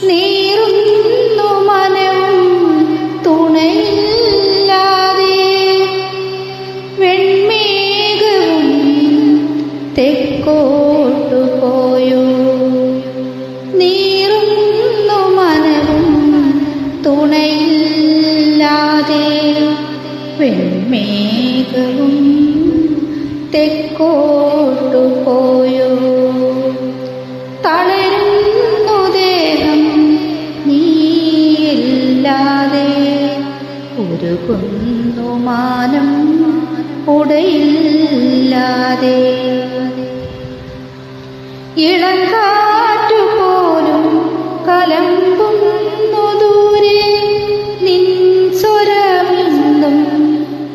നീറുന്നു മനവും തുണയില്ലാതെ വെൺമേഘവും തെക്കോട്ടു പോയോ. നീറുന്നു മനവും തുണയില്ലാതെ വെൺമേഘവും തെക്കോട്ടു പോയോ. തളരുന്നു ദേഹം നീയില്ലാതെ ഉരുകുന്നു മാനം ഉടയില്ലാതെ. ഇളങ്കാറ്റുപോലും കലമ്പുന്നു ദൂരെ നിൻ സ്വരമെന്നും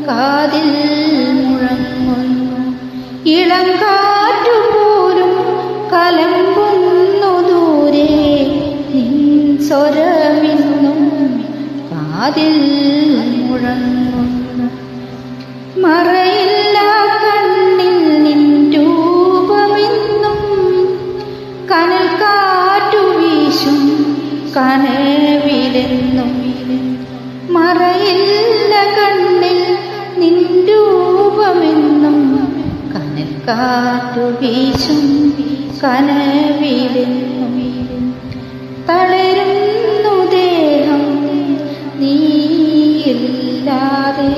കാതിൽ മുഴങ്ങുന്നു. ഇളങ്കാറ്റുപോലും കലമ്പുന്നു ദൂരെ നിൻ സ്വരമെന്നും കാതിൽ മുഴങ്ങുന്നു. മറയില്ല കണ്ണിൽ നിൻ രൂപമെന്നും കനൽ കാറ്റു വീശും കനവിലെന്നും. മറയില്ല കണ്ണിൽ നിൻ രൂപമെന്നും കനൽ കാറ്റു വീശും കനവിലെന്നും. തളരുന്നു ദേഹം നീയില്ലാതെ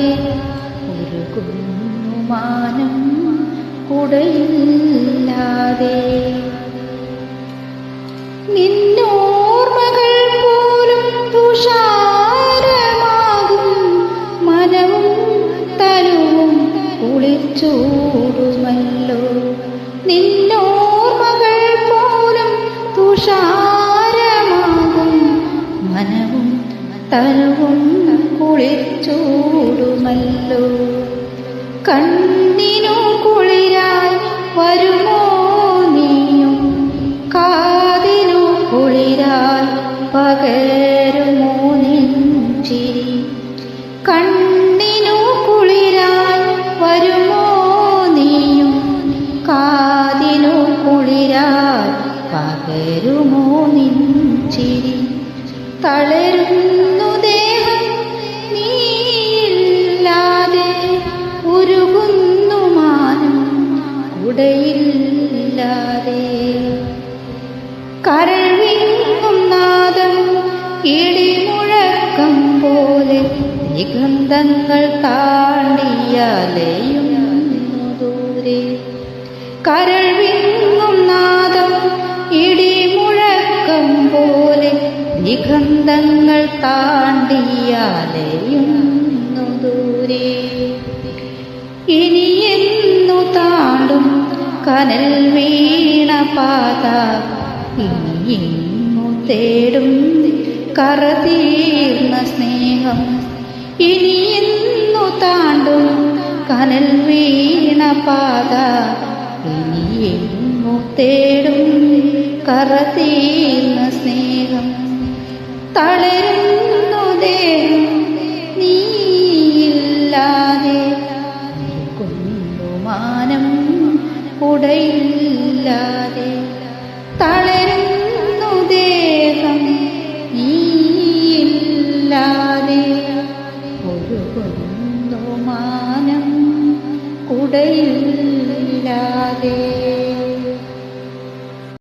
ഉരുകുന്നു മാനം കുടയില്ലാതെ. നിന്നോർമ്മകൾ പോലും തുഷാരമാകും മനവും തനുവും കുളിച്ചൂടുമല്ലോ. നിന്നോർമ്മകൾ പോലും തുഷാരമാകും മനവും തനുവും കുളിച്ചൂടുമല്ലോ. കണ്ണിനു കുളിരായി വരുമോ നീയും കാതിനു കുളിരായി പകരുമോ നിൻ ചിരി. കണ്ണിനു കുളിരായി വരുമോ നീയും കാതിനു കുളിരായി പകരുമോ നിൻ ചിരി. തളരുന്നു ദേഹം നീയില്ലാതെ ഉരുകുന്നു മാനം കുടയില്ലാതെ. കരൾ വിങ്ങും നാദം ഇടിമുഴക്കം പോലെ നിഗന്ധങ്ങൾ താണ്ടിയലയുന്നു ദൂരെ. കരൾ വിങ്ങും നാദം ഇടിമുഴക്കം പോലെ നിഗന്ധങ്ങൾ താണ്ടിയലയുന്നു ദൂരെ. ഇനിയെന്നു താണ്ടും കനൽ വീണ പാത ഇനിയെന്നു തേടും കറതീർന്ന സ്നേഹം. ഇനിയെന്നു താണ്ടും കനൽ വീണ പാത ഇനിയെന്നു തേടും കറതീർന്ന സ്നേഹം. തളരുന്നു ദേഹം നീയില്ലാതെ ഉരുകുന്നു മാനം കുടയില്ലാതെ. തളരുന്നു ദേഹം നീയില്ലാതെ ഉരുകുന്നു മാനം കുടയില്ലാതെ.